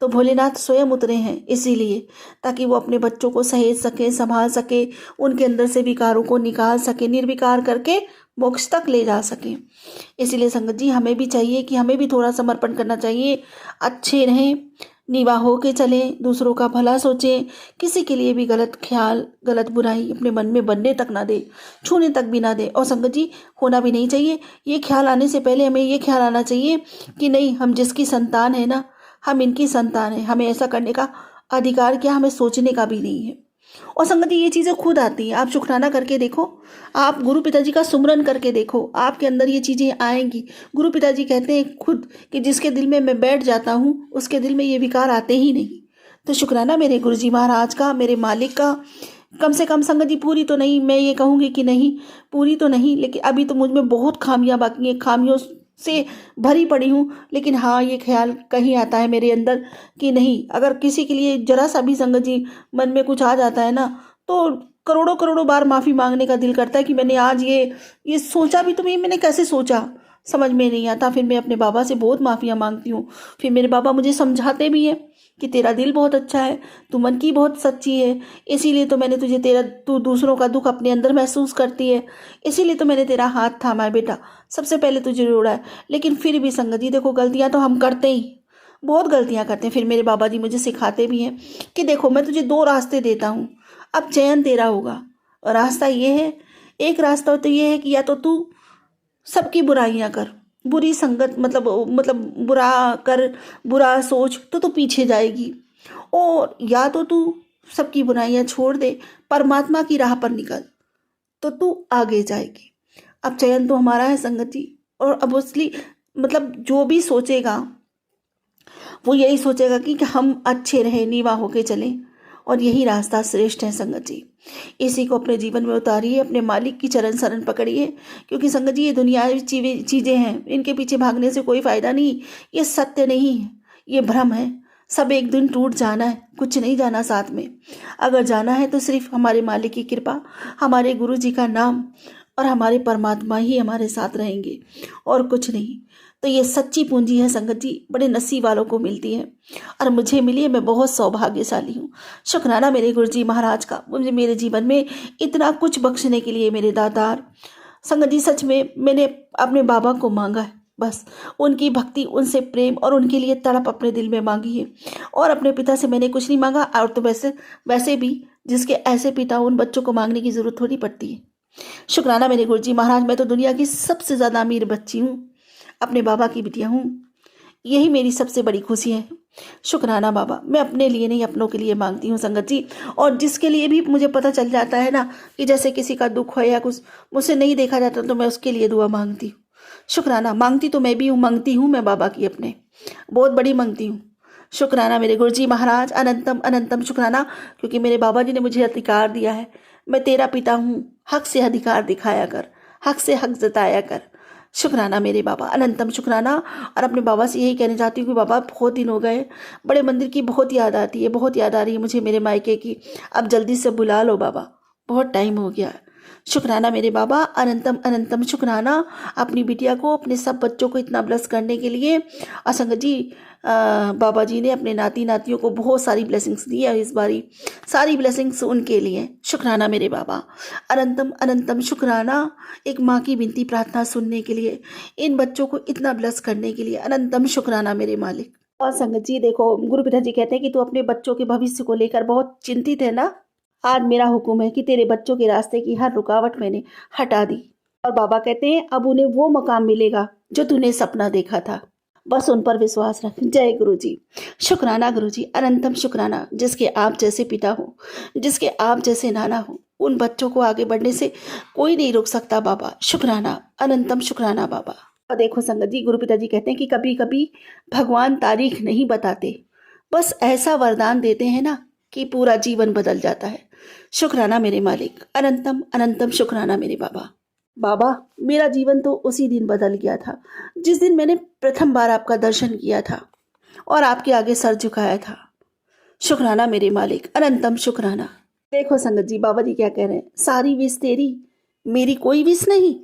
तो भोलेनाथ स्वयं उतरे हैं इसीलिए, ताकि वो अपने बच्चों को सहेज सके, संभाल सके, उनके अंदर से विकारों को निकाल सके, निर्विकार करके मोक्ष तक ले जा सके। इसीलिए संगत जी, हमें भी चाहिए कि हमें भी थोड़ा समर्पण करना चाहिए, अच्छे रहें, निवा हो के चलें, दूसरों का भला सोचें, किसी के लिए भी गलत ख्याल, गलत बुराई अपने मन में बनने तक ना दे, छूने तक भी ना दे। और संगत जी, होना भी नहीं चाहिए। ये ख्याल आने से पहले हमें ये ख्याल आना चाहिए कि नहीं, हम जिसकी संतान है ना, हम इनकी संतान है, हमें ऐसा करने का अधिकार क्या, हमें सोचने का भी नहीं है। और संगत जी, ये चीज़ें खुद आती हैं। आप शुक्राना करके देखो, आप गुरु पिताजी का सुमरन करके देखो, आपके अंदर ये चीज़ें आएंगी। गुरु पिताजी कहते हैं खुद कि जिसके दिल में मैं बैठ जाता हूँ उसके दिल में ये विकार आते ही नहीं। तो शुक्राना मेरे गुरु जी महाराज का, मेरे मालिक का। कम से कम संगत जी, पूरी तो नहीं, मैं ये कहूँगी कि नहीं पूरी तो नहीं, लेकिन अभी तो मुझ में बहुत खामियां बाकी हैं, खामियों से भरी पड़ी हूँ। लेकिन हाँ, ये ख्याल कहीं आता है मेरे अंदर कि नहीं, अगर किसी के लिए जरा सा भी संगत जी मन में कुछ आ जाता है ना, तो करोड़ों करोड़ों बार माफ़ी मांगने का दिल करता है कि मैंने आज ये सोचा भी तो नहीं, मैंने कैसे सोचा, समझ में नहीं आता। फिर मैं अपने बाबा से बहुत माफ़ियाँ मांगती हूँ। फिर मेरे बाबा मुझे समझाते भी हैं कि तेरा दिल बहुत अच्छा है, तू मन की बहुत सच्ची है, इसीलिए तो मैंने तू दूसरों का दुख अपने अंदर महसूस करती है, इसीलिए तो मैंने तेरा हाथ थामा है बेटा, सबसे पहले तुझे जोड़ा है। लेकिन फिर भी संगत जी देखो, गलतियाँ तो हम करते ही, बहुत गलतियाँ करते हैं। फिर मेरे बाबा जी मुझे सिखाते भी हैं कि देखो, मैं तुझे 2 रास्ते देता हूँ, अब चयन तेरा होगा। और रास्ता ये है, एक रास्ता तो ये है कि या तो तू सबकी बुराइयां कर, बुरी संगत मतलब बुरा कर, बुरा सोच, तो तू पीछे जाएगी। और या तो तू सबकी बुराइयां छोड़ दे, परमात्मा की राह पर निकल, तो तू आगे जाएगी। अब चयन तो हमारा है संगत जी। और अब उसली जो भी सोचेगा वो यही सोचेगा कि हम अच्छे रहें, नीवा होके चलें, और यही रास्ता श्रेष्ठ है संगत जी। इसी को अपने जीवन में उतारिए, अपने मालिक की चरण शरण पकड़िए। क्योंकि संगत जी, ये दुनियावी चीज़ें हैं, इनके पीछे भागने से कोई फ़ायदा नहीं। ये सत्य नहीं है, ये भ्रम है। सब एक दिन टूट जाना है, कुछ नहीं जाना साथ में। अगर जाना है तो सिर्फ हमारे मालिक की कृपा, हमारे गुरु जी का नाम और हमारे परमात्मा ही हमारे साथ रहेंगे, और कुछ नहीं। तो ये सच्ची पूंजी है संगत जी, बड़े नसीब वालों को मिलती है, और मुझे मिली है। मैं बहुत सौभाग्यशाली हूँ। शुक्राना मेरे गुरु जी महाराज का, मुझे मेरे जीवन में इतना कुछ बख्शने के लिए, मेरे दातार। संगत जी, सच में मैंने अपने बाबा को मांगा है, बस उनकी भक्ति, उनसे प्रेम और उनके लिए तड़प अपने दिल में मांगी है। और अपने पिता से मैंने कुछ नहीं मांगा। और तो वैसे भी जिसके ऐसे पिता हो, उन बच्चों को मांगने की जरूरत थोड़ी पड़ती है। शुक्राना मेरे गुरु जी महाराज, मैं तो दुनिया की सबसे ज़्यादा अमीर बच्ची हूँ, अपने बाबा की बिटिया हूँ, यही मेरी सबसे बड़ी खुशी है। शुक्राना बाबा, मैं अपने लिए नहीं, अपनों के लिए मांगती हूँ संगत जी। और जिसके लिए भी मुझे पता चल जाता है ना कि जैसे किसी का दुख हो या कुछ मुझसे नहीं देखा जाता, तो मैं उसके लिए दुआ मांगती हूँ। शुक्राना, मांगती तो मैं भी हूँ, मांगती हूँ मैं बाबा की, अपने बहुत बड़ी मांगती हूँ। शुक्राना मेरे गुरु जी महाराज, अनंतम अनंतम शुक्राना। क्योंकि मेरे बाबा जी ने मुझे अधिकार दिया है, मैं तेरा पिता हूँ, हक से अधिकार दिखाया कर, हक से हक जताया कर। शुक्राना मेरे बाबा, अनंतम शुक्राना। और अपने बाबा से यही कहना चाहती हूँ कि बाबा, बहुत दिन हो गए, बड़े मंदिर की बहुत याद आती है, बहुत याद आ रही है मुझे मेरे मायके की, अब जल्दी से बुला लो बाबा, बहुत टाइम हो गया। शुक्राना मेरे बाबा, अनंतम अनंतम शुक्राना, अपनी बिटिया को, अपने सब बच्चों को इतना ब्लेस करने के लिए। और संगत जी, बाबा जी ने अपने नाती नातियों को बहुत सारी ब्लेसिंग्स दी है इस बारी, सारी ब्लेसिंग्स उनके लिए। शुक्राना मेरे बाबा, अनंतम अनंतम शुक्राना, एक माँ की विनती प्रार्थना सुनने के लिए, इन बच्चों को इतना ब्लेस करने के लिए अनंतम शुक्राना मेरे मालिक। और संगत जी देखो, गुरु पिताजी कहते हैं कि तू अपने बच्चों के भविष्य को लेकर बहुत चिंतित है ना, आज मेरा हुक्म है कि तेरे बच्चों के रास्ते की हर रुकावट मैंने हटा दी। और बाबा कहते हैं अब उन्हें वो मकाम मिलेगा जो तूने सपना देखा था, बस उन पर विश्वास रख। जय गुरु जी। शुक्राना गुरु जी, अनंतम शुक्राना। जिसके आप जैसे पिता हो, जिसके आप जैसे नाना हो, उन बच्चों को आगे बढ़ने से कोई नहीं रोक सकता बाबा। शुक्राना, अनंतम शुक्राना बाबा। और देखो संगत जी, गुरु पिताजी कहते हैं कि कभी कभी भगवान तारीख नहीं बताते, बस ऐसा वरदान देते हैं ना कि पूरा जीवन बदल जाता है। शुक्राना मेरे मालिक, अनंतम अनंतम शुक्राना मेरे बाबा। बाबा, मेरा जीवन तो उसी दिन बदल गया था जिस दिन मैंने प्रथम बार आपका दर्शन किया था और आपके आगे सर झुकाया था। शुक्राना मेरे मालिक, अनंतम शुक्राना। देखो संगत जी, बाबा जी क्या कह रहे हैं, सारी विश तेरी, मेरी कोई विश नहीं।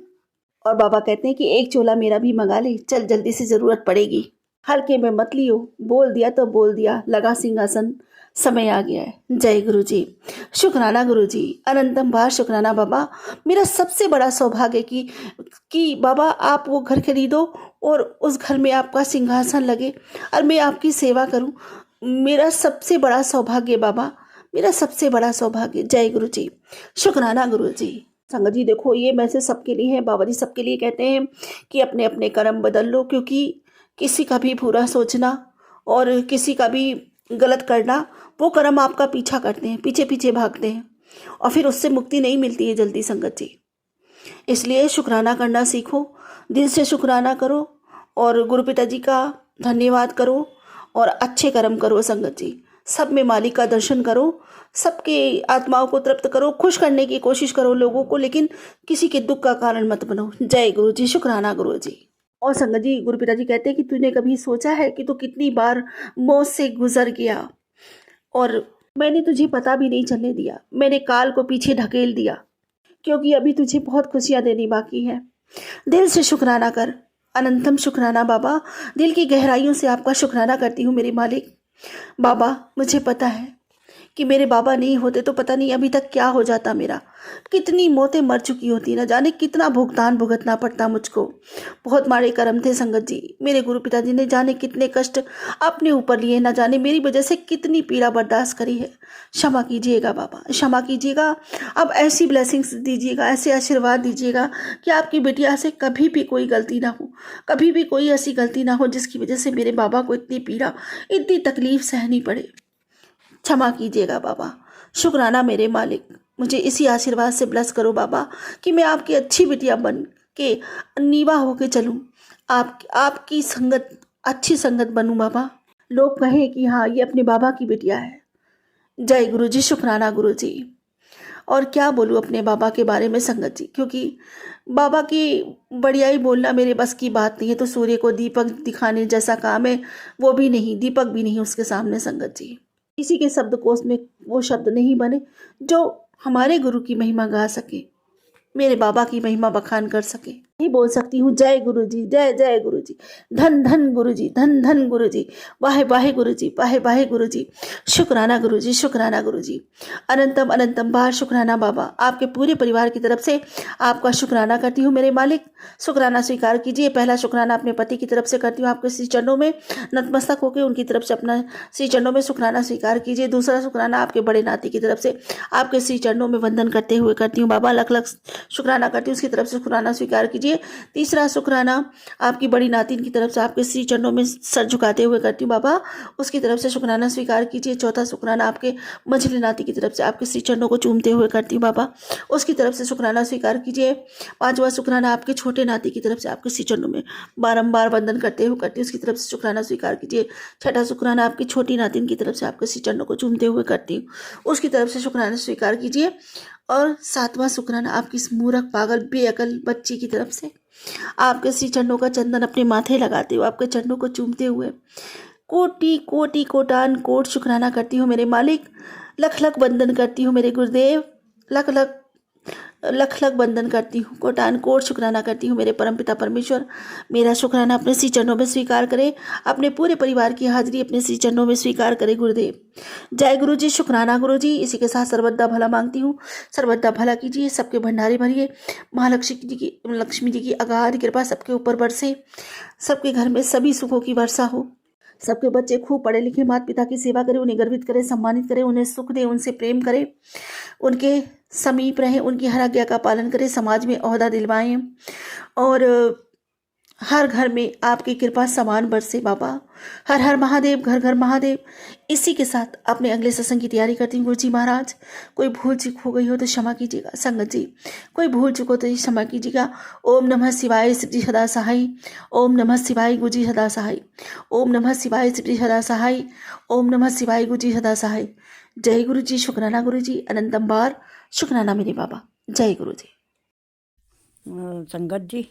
और बाबा कहते हैं कि एक चोला मेरा भी मंगा ले, चल जल्दी से जरूरत पड़ेगी। हल्के में मत लियो, बोल दिया तो बोल दिया, लगा सिंहासन, समय आ गया है। जय गुरु जी, शुक्राना गुरु जी, अनंतम बार शुक्राना बाबा। मेरा सबसे बड़ा सौभाग्य कि बाबा आप वो घर खरीदो और उस घर में आपका सिंहासन लगे और मैं आपकी सेवा करूं। मेरा सबसे बड़ा सौभाग्य बाबा, मेरा सबसे बड़ा सौभाग्य। जय गुरु जी, शुक्राना गुरु जी। संगत जी देखो, ये मैसेज सबके लिए है। बाबा जी सबके लिए कहते हैं कि अपने अपने कर्म बदल लो, क्योंकि किसी का भी बुरा सोचना और किसी का भी गलत करना, वो कर्म आपका पीछा करते हैं, पीछे पीछे भागते हैं और फिर उससे मुक्ति नहीं मिलती है जल्दी संगत जी। इसलिए शुक्राना करना सीखो, दिल से शुक्राना करो और गुरु पिता जी का धन्यवाद करो और अच्छे कर्म करो संगत जी। सब में मालिक का दर्शन करो, सबके आत्माओं को तृप्त करो, खुश करने की कोशिश करो लोगों को, लेकिन किसी के दुख का कारण मत बनो। जय गुरु जी, शुक्राना गुरु जी। और संगत जी, गुरु पिताजी कहते हैं कि तूने कभी सोचा है कि तू कितनी बार मौत से गुजर गया और मैंने तुझे पता भी नहीं चलने दिया, मैंने काल को पीछे ढकेल दिया, क्योंकि अभी तुझे बहुत खुशियां देनी बाकी है। दिल से शुक्राना कर, अनंतम शुक्राना बाबा। दिल की गहराइयों से आपका शुक्राना करती हूँ मेरे मालिक। बाबा, मुझे पता है कि मेरे बाबा नहीं होते तो पता नहीं अभी तक क्या हो जाता मेरा, कितनी मौतें मर चुकी होती, न जाने कितना भुगतान भुगतना पड़ता मुझको। बहुत माड़े कर्म थे संगत जी। मेरे गुरु पिताजी ने जाने कितने कष्ट अपने ऊपर लिए, न जाने मेरी वजह से कितनी पीड़ा बर्दाश्त करी है। क्षमा कीजिएगा बाबा, क्षमा कीजिएगा। अब ऐसी ब्लेसिंग्स दीजिएगा, ऐसे आशीर्वाद दीजिएगा कि आपकी बिटिया से कभी भी कोई गलती ना हो, कभी भी कोई ऐसी गलती ना हो जिसकी वजह से मेरे बाबा को इतनी पीड़ा, इतनी तकलीफ सहनी पड़े। क्षमा कीजिएगा बाबा। शुक्राना मेरे मालिक, मुझे इसी आशीर्वाद से ब्लेस करो बाबा कि मैं आपकी अच्छी बिटिया बन के नीवा होके चलूं, आपकी संगत, अच्छी संगत बनूं बाबा। लोग कहें कि हाँ, ये अपने बाबा की बिटिया है। जय गुरु जी, शुक्राना गुरु जी। और क्या बोलूँ अपने बाबा के बारे में संगत जी, क्योंकि बाबा की बढ़ियाई बोलना मेरे बस की बात नहीं है। तो सूर्य को दीपक दिखाने जैसा काम है, वो भी नहीं, दीपक भी नहीं उसके सामने संगत जी। किसी के शब्दकोश में वो शब्द नहीं बने जो हमारे गुरु की महिमा गा सके, मेरे बाबा की महिमा बखान कर सके। नहीं बोल सकती हूँ जय गुरु जी, जय जय गुरु जी, धन धन गुरु जी, धन धन गुरु जी, वाहे वाहे गुरु जी, वाहे वाहे गुरु जी, शुक्राना गुरु जी, शुक्राना गुरु जी। अनंतम अनंतम बार शुक्राना बाबा। आपके पूरे परिवार की तरफ से आपका शुक्राना करती हूँ मेरे मालिक। शुक्राना स्वीकार कीजिए। पहला शुक्राना अपने पति की तरफ से करती हूँ, आपके श्री चरणों में नतमस्तक होकर उनकी तरफ से अपना श्री चरणों में शुक्राना स्वीकार कीजिए। दूसरा शुक्राना आपके बड़े नाती की तरफ से आपके श्री चरणों में वंदन करते हुए करती हूँ बाबा, लख लख शुक्राना करती हूँ, उसकी तरफ से शुक्राना स्वीकार कीजिए। तीसरा शुक्राना आपकी बड़ी नातिन की तरफ से आपके श्री चरणों में सर झुकाते हुए करती हूँ बाबा, उसकी तरफ से शुक्राना स्वीकार कीजिए। चौथा शुक्राना आपके मझली नाती की तरफ से आपके श्री चरणों को चूमते हुए करती हूँ बाबा, उसकी तरफ से शुक्राना स्वीकार कीजिए। पांचवा शुक्राना आपके छोटे नाती की तरफ से आपके श्री चरणों में बारंबार वंदन करते हुए करती हूँ, उसकी तरफ से शुक्राना स्वीकार कीजिए। छठा शुक्राना आपकी छोटी नातिन की तरफ से आपके श्री चरणों को चूमते हुए करती हूँ, उसकी तरफ से शुक्राना स्वीकार कीजिए। और सातवां शुक्राना आपकी इस मूर्ख पागल बेअकल बच्ची की तरफ से आपके श्री चरणों का चंदन अपने माथे लगाते हुए, आपके चरणों को चूमते हुए कोटि कोटि कोटान कोट शुक्राना करती हूँ मेरे मालिक। लख लख वंदन करती हूँ मेरे गुरुदेव, लख लख वंदन करती हूँ, कोटान कोट शुक्राना करती हूँ मेरे परमपिता परमेश्वर। मेरा शुक्राना अपने श्री चरणों में स्वीकार करे, अपने पूरे परिवार की हाजिरी अपने श्री चरणों में स्वीकार करे गुरुदेव। जय गुरु जी, शुक्राना गुरु जी। इसी के साथ सर्वदा भला मांगती हूँ, सर्वदा भला कीजिए, सबके भंडारे भरिए, लक्ष्मी जी की अगाध कृपा सबके ऊपर बरसे, सबके घर में सभी सुखों की वर्षा हो, सबके बच्चे खूब पढ़े लिखे माता पिता की सेवा करें, उन्हें गर्वित करें, सम्मानित करें, उन्हें सुख दें, उनसे प्रेम करें, उनके समीप रहें, उनकी हर आज्ञा का पालन करें, समाज में ओहदा दिलवाएं और हर घर में आपकी कृपा समान बरसे बाबा। हर हर महादेव, घर घर महादेव। इसी के साथ अपने अगले सत्संग की तैयारी करती हूँ गुरुजी महाराज। कोई भूल चूक हो गई हो तो क्षमा कीजिएगा संगत जी, कोई भूल चूक हो तो क्षमा कीजिएगा। ओम नमः शिवाय, शिवजी सदा सहाय। ओम नमः शिवाय, गुरुजी सदा सहाय। ओम नमः शिवाय, शिवजी सदा सहाय। ओम नमः शिवाय, गुरुजी सदा सहाय। जय गुरु जी, शुक्राना गुरु जी, अनंतम बार शुक्राना मेरे बाबा। जय गुरु जी। संगत जी,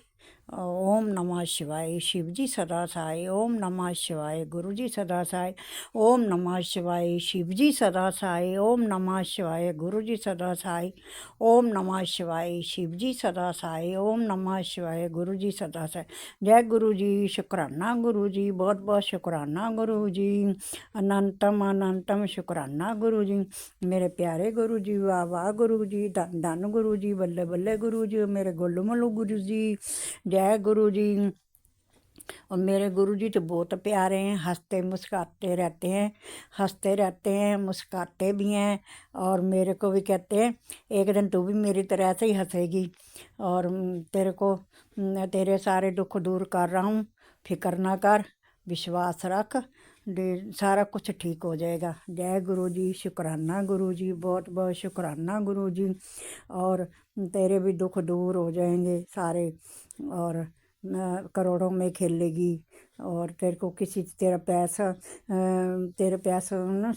ओम नमः शिवाय, शिवजी सदा सहाय। ओम नमः शिवाय, गुरुजी सदा सहाय। ओम नमः शिवाय, शिवजी सदा सहाय। ओम नमः शिवाय, गुरुजी सदा सहाय। ओम नमः शिवाय, शिवजी सदा सहाय। ओम नमः शिवाय, गुरुजी सदा सहाय। जय गुरु जी, शुक्राना गुरु जी, बहुत बहुत शुक्राना गुरु जी, अनंतम अनंतम शुक्राना गुरु जी। मेरे प्यारे गुरु जी, वाह वाह गुरु जी, धन धन गुरु जी, बल्ले बल्ले गुरु जी, मेरे गोलू मल्लू गुरु जी। जय गुरु जी। और मेरे गुरु जी तो बहुत प्यारे हैं, हंसते मुस्कुराते रहते हैं, हंसते रहते हैं, मुस्कुराते भी हैं। और मेरे को भी कहते हैं एक दिन तू भी मेरी तरह से ही हंसेगी, और तेरे को तेरे सारे दुख दूर कर रहा हूँ, फिक्र ना कर, विश्वास रख, सारा कुछ ठीक हो जाएगा। जय गुरु जी, शुक्राना गुरु जी, बहुत बहुत शुक्राना गुरु जी। और तेरे भी दुख दूर हो जाएंगे सारे, और करोड़ों में खेलेगी। और तेरे को किसी तेरा पैसा ना,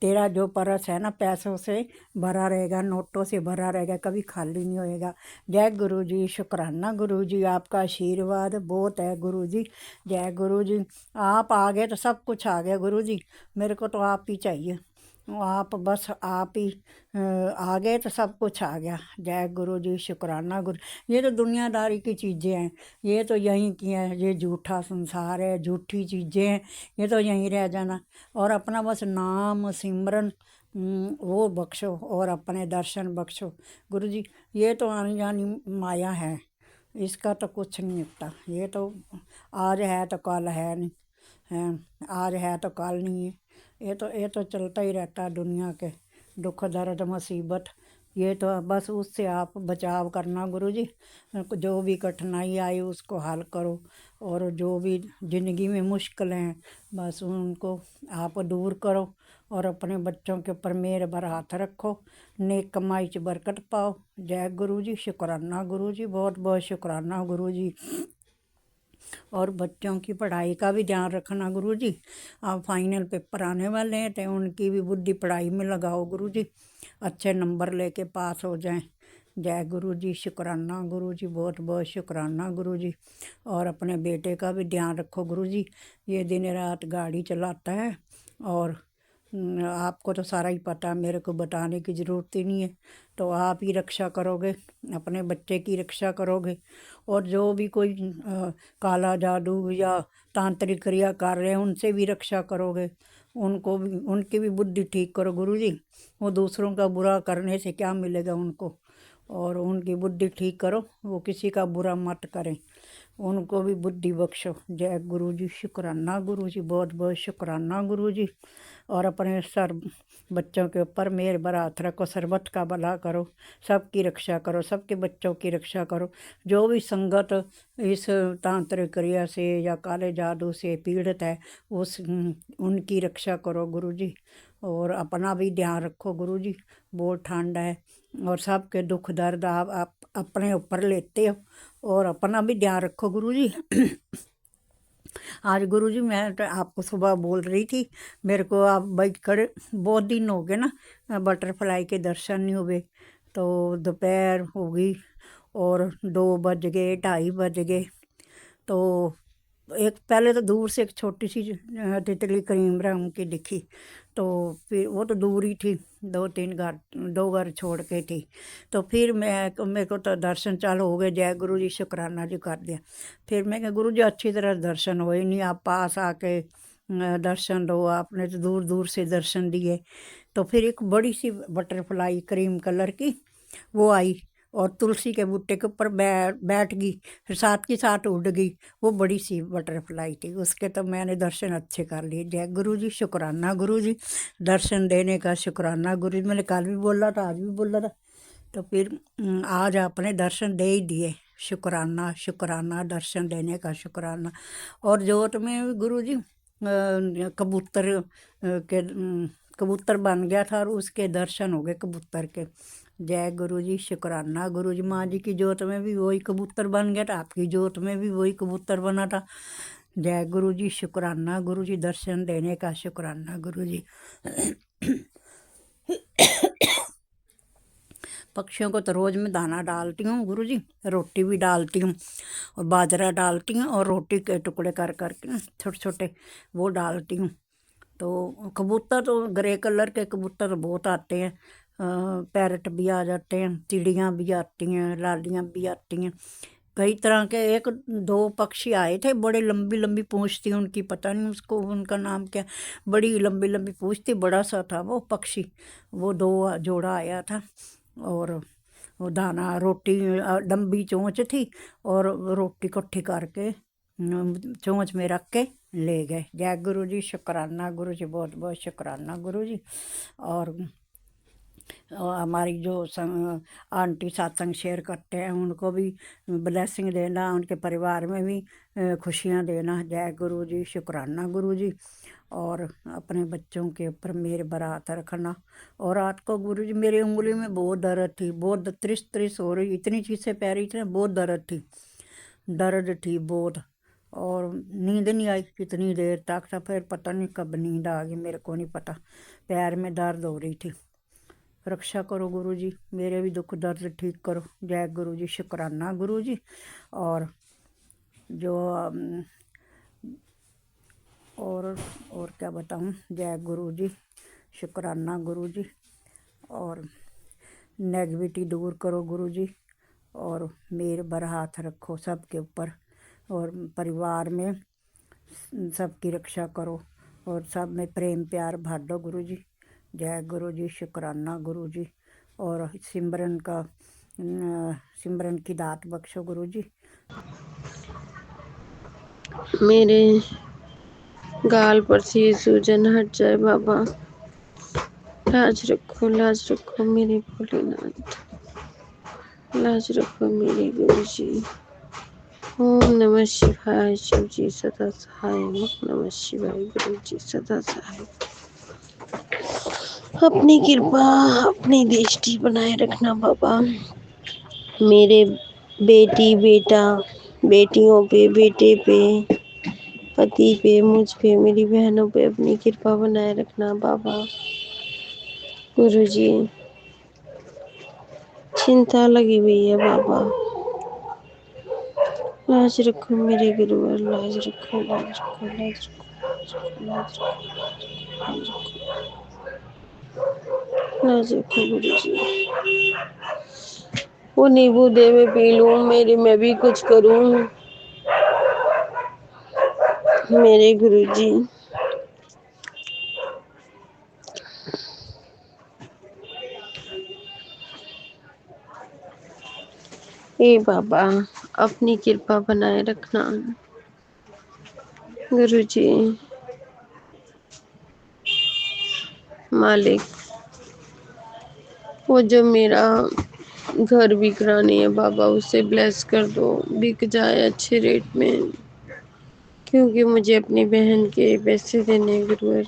तेरा जो परस है ना पैसों से भरा रहेगा, नोटों से भरा रहेगा, कभी खाली नहीं होएगा। जय गुरु जी, शुक्राना गुरु जी, आपका आशीर्वाद बहुत है गुरु जी। जय गुरु जी। आप आ गए तो सब कुछ आ गया गुरु जी, मेरे को तो आप ही चाहिए, आप बस आप ही आ गए तो सब कुछ आ गया। जय गुरु जी, शुक्राना गुरु। ये तो दुनियादारी की चीज़ें हैं, ये तो यहीं की हैं, ये झूठा संसार है, झूठी चीज़ें हैं, ये तो यहीं रह जाना। और अपना बस नाम सिमरन वो बख्शो, और अपने दर्शन बख्शो गुरु जी। ये तो आनी जानी माया है, इसका तो कुछ नहीं होता। ये तो आज है तो कल है नहीं है, आज है तो कल नहीं है। ये तो चलता ही रहता है दुनिया के दुख दर्द मुसीबत। ये तो बस उससे आप बचाव करना गुरु जी, जो भी कठिनाई आई उसको हल करो, और जो भी ज़िंदगी में मुश्किलें हैं बस उनको आप दूर करो, और अपने बच्चों के ऊपर मेहर भर हाथ रखो, नेक कमाई च बरकत पाओ। जय गुरु जी, शुक्राना गुरु जी, बहुत बहुत शुक्राना गुरु जी। और बच्चों की पढ़ाई का भी ध्यान रखना गुरु जी। अब फाइनल पेपर आने वाले हैं तो उनकी भी बुद्धि पढ़ाई में लगाओ गुरु जी, अच्छे नंबर लेके पास हो जाएं। जय गुरु जी, शुक्राना गुरु जी, बहुत बहुत शुक्राना गुरु जी। और अपने बेटे का भी ध्यान रखो गुरु जी, ये दिन रात गाड़ी चलाता है, और आपको तो सारा ही पता है, मेरे को बताने की ज़रूरत ही नहीं है। तो आप ही रक्षा करोगे, अपने बच्चे की रक्षा करोगे, और जो भी कोई काला जादू या तांत्रिक क्रिया कर रहे हैं उनसे भी रक्षा करोगे, उनको भी, उनकी भी बुद्धि ठीक करो गुरु जी। वो दूसरों का बुरा करने से क्या मिलेगा उनको, और उनकी बुद्धि ठीक करो, वो किसी का बुरा मत करें, उनको भी बुद्धि बख्शो। जय गुरु जी, शुक्राना गुरु जी, बहुत बहुत शुक्राना गुरु जी। और अपने सर बच्चों के ऊपर मेहर भरा हाथ रखो, सरबत का भला करो, सबकी रक्षा करो, सबके बच्चों की रक्षा करो। जो भी संगत इस तांत्रिक क्रिया से या काले जादू से पीड़ित है उनकी रक्षा करो गुरु जी। और अपना भी ध्यान रखो गुरु जी, बहुत ठंड है, और सबके दुख दर्द आप अपने ऊपर लेते हो, और अपना भी ध्यान रखो गुरु जी। आज गुरु जी मैं तो आपको सुबह बोल रही थी, मेरे को आप बैठ कर बहुत दिन हो गए ना बटरफ्लाई के दर्शन नहीं हुए, तो दोपहर हो गई और 2 बज गए, 2:30 बज गए। तो एक पहले तो दूर से एक छोटी सी तितली करीम रंग की दिखी, तो फिर वो तो दूर ही थी, 2 घर छोड़ के थी। तो फिर मेरे को तो दर्शन चालू हो गए, जय गुरु जी, शुक्राना जी कर दिया। फिर मैं कहा गुरु जी अच्छी तरह दर्शन हुए नहीं, आप पास आके दर्शन दो, आपने तो दूर दूर से दर्शन दिए। तो फिर एक बड़ी सी बटरफ्लाई क्रीम कलर की वो आई, और तुलसी के बूटे के ऊपर बैठ गई, फिर साथ की साथ उड़ गई। वो बड़ी सी बटरफ्लाई थी, उसके तो मैंने दर्शन अच्छे कर लिए। जय गुरु जी, शुक्राना गुरु जी, दर्शन देने का शुक्राना गुरु जी। मैंने कल भी बोला था, आज भी बोला था, तो फिर आज आपने दर्शन दे ही दिए, शुक्राना शुक्राना, दर्शन देने का शुक्राना। और जोत में भी गुरु जी कबूतर कबूतर बन गया था और उसके दर्शन हो गए कबूतर के। जय गुरु जी, शुक्राना गुरु जी। माँ जी की जोत में भी वही कबूतर बन गया था, आपकी जोत में भी वही कबूतर बना था। जय गुरु जी, शुक्राना गुरु जी, दर्शन देने का शुक्राना गुरु जी। पक्षियों को तो रोज़ मैं दाना डालती हूँ गुरु जी, रोटी भी डालती हूँ और बाजरा डालती हूँ और रोटी के टुकड़े कर करके छोटे छोटे वो डालती हूँ। तो कबूतर तो ग्रे कलर के कबूतर बहुत आते हैं, पैरट भी आ जाते हैं, चिड़ियाँ भी आती हैं, लालियाँ भी आती हैं, कई तरह के। एक दो पक्षी आए थे, बड़े लंबी लंबी पूँछ थी उनकी, पता नहीं उसको उनका नाम क्या, बड़ी लंबी लंबी पूँछ थी, बड़ा सा था वो पक्षी। वो दो जोड़ा आया था और वो दाना रोटी लंबी चोंच थी और रोटी इकट्ठी करके चोंच में रख के ले गए। जय गुरु जी, शुक्राना गुरु जी, बहुत बहुत शुक्राना गुरु जी। और हमारी जो आंटी सत्संग शेयर करते हैं उनको भी ब्लेसिंग देना, उनके परिवार में भी खुशियाँ देना। जय गुरु जी, शुक्राना गुरु जी। और अपने बच्चों के ऊपर मेरे बरात रखना। और रात को गुरु जी मेरी उंगली में बहुत दर्द थी, बहुत त्रिस त्रिस हो रही, इतनी चीज़ें पै रही थी, बहुत दर्द थी बहुत। और नींद नहीं आई कितनी देर तक, था फिर पता नहीं कब नींद आ गई, मेरे को नहीं पता, पैर में दर्द हो रही थी। रक्षा करो गुरु जी, मेरे भी दुख दर्द ठीक करो। जय गुरु जी, शुक्राना गुरु जी। और जो और क्या बताऊं, जय गुरु जी, शुक्राना गुरु जी। और नेगेटिविटी दूर करो गुरु जी, और मेरे बर हाथ रखो सबके ऊपर, और परिवार में सबकी रक्षा करो, और सब में प्रेम प्यार भर दो गुरु जी। जय गुरु जी, शुक्राना गुरु जी। और सिमरन की दात बख्शो गुरु जी। मेरे गाल पर से सूजन हट जाए बाबा, लाज रखो मेरे भोलेनाथ, लाज रखो मेरे गुरु जी। ओम नमः शिवाय, शिव जी सदा सहाय। ओम नमः शिवाय, गुरु जी सदा सहाय। अपनी कृपा अपनी दृष्टि बनाए रखना बाबा, मेरे बेटी बेटा बेटियों पे, बेटे पे, पति पे, मुझ पे, मेरी बहनों पे अपनी कृपा बनाए रखना बाबा। गुरु जी चिंता लगी हुई है बाबा, लाज रखो मेरे गुरुवर, लाज रखो लाज रखो लाज रखो लाज रखो लाज रखो गुरु जी। वो नींबू दे मैं पी लूं, मैं भी कुछ करूं मेरे गुरु जी। ए बाबा अपनी कृपा बनाए रखना गुरु जी। मालिक वो जो मेरा घर बिकरानी है बाबा, उसे ब्लेस कर दो, बिक जाए अच्छे रेट में, क्योंकि मुझे अपनी बहन के पैसे देने गुरुवर,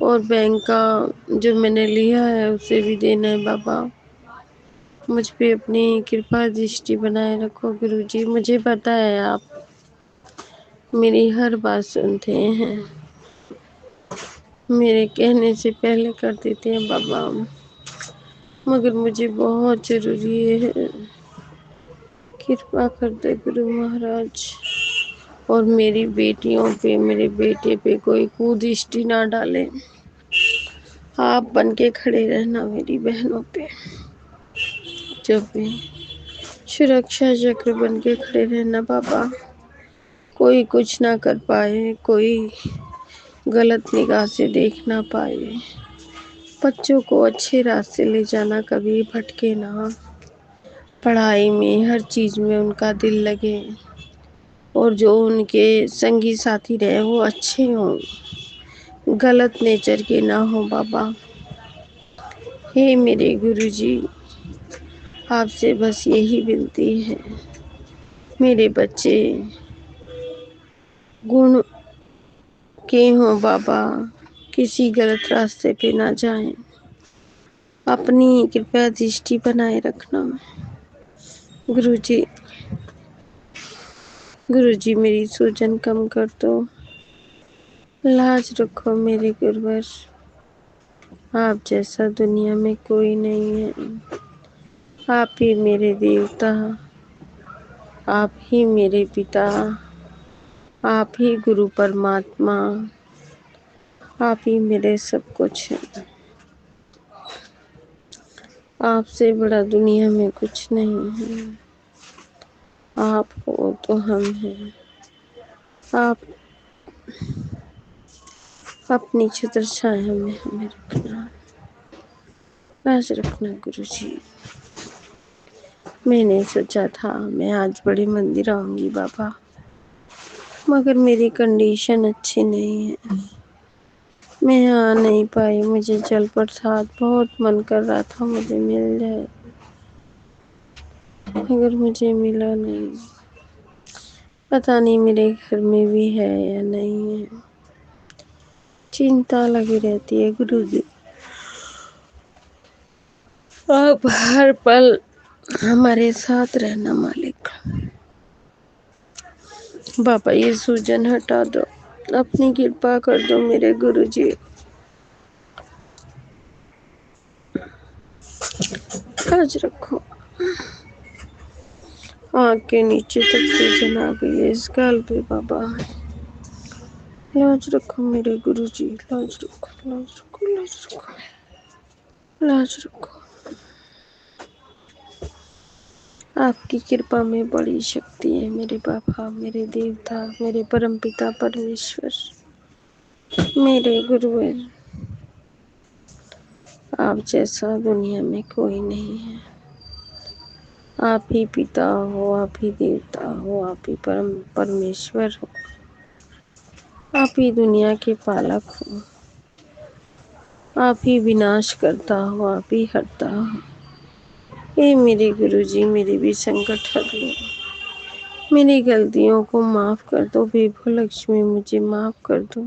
और बैंक का जो मैंने लिया है उसे भी देना है बाबा। मुझ पे अपनी कृपा दृष्टि बनाए रखो गुरु जी। मुझे पता है आप मेरी हर बात सुनते हैं, मेरे कहने से पहले कर देते हैं बाबा, मगर मुझे बहुत जरूरी है, कृपा कर दे गुरु महाराज। और मेरी बेटियों पे, मेरे बेटे पे कोई कुदृष्टि ना डाले, आप बन के खड़े रहना मेरी बहनों पे, जब भी सुरक्षा चक्र बन के खड़े रहना बाबा, कोई कुछ ना कर पाए, कोई गलत निगाह से देख ना पाए, बच्चों को अच्छे रास्ते ले जाना, कभी भटके ना, पढ़ाई में हर चीज में उनका दिल लगे, और जो उनके संगी साथी रहे वो अच्छे हों, गलत नेचर के ना हो बाबा। हे मेरे गुरु जी, आपसे बस यही विनती है, मेरे बच्चे गुण के हों बाबा, किसी गलत रास्ते पे ना जाएं। अपनी कृपया दृष्टि बनाए रखना। गुरुजी, गुरुजी मेरी सूजन कम कर दो, लाज रखो मेरे गुरुवर। आप जैसा दुनिया में कोई नहीं है। आप ही मेरे देवता, आप ही मेरे पिता, आप ही गुरु परमात्मा, आप ही मेरे सब कुछ है। आपसे बड़ा दुनिया में कुछ नहीं है। आप हो तो हम हैं। आप अपनी छत्र छाया में हमें रखना, राज रखना गुरुजी। मैंने सोचा था मैं आज बड़े मंदिर आऊंगी बाबा, मगर मेरी कंडीशन अच्छी नहीं है, मैं आ नहीं पाई। मुझे जल प्रसाद बहुत मन कर रहा था मुझे मिल जाए, मगर मुझे मिला नहीं। पता नहीं मेरे घर में भी है या नहीं है, चिंता लगी रहती है गुरुजी। आप हर पल हमारे साथ रहना मालिक। बाबा ये सूजन हटा दो, अपनी कृपा कर दो मेरे गुरुजी। आज रखो, आँख के नीचे तक सूजन आ गई है इस गाल पे बाबा। लाज रखो मेरे गुरुजी, लाज रखो, लाज रखो, लाज रखो, लाज रखो। आपकी कृपा में बड़ी शक्ति है मेरे बाबा, मेरे देवता, मेरे परमपिता परमेश्वर, मेरे गुरुवर। आप जैसा दुनिया में कोई नहीं है। आप ही पिता हो, आप ही देवता हो, आप ही परम परमेश्वर हो, आप ही दुनिया के पालक हो, आप ही विनाश करता हो, आप ही हरता हो। हे मेरे गुरुजी, मेरे भी संकट हर लो, मेरी गलतियों को माफ कर दो। विभो लक्ष्मी मुझे माफ कर दो,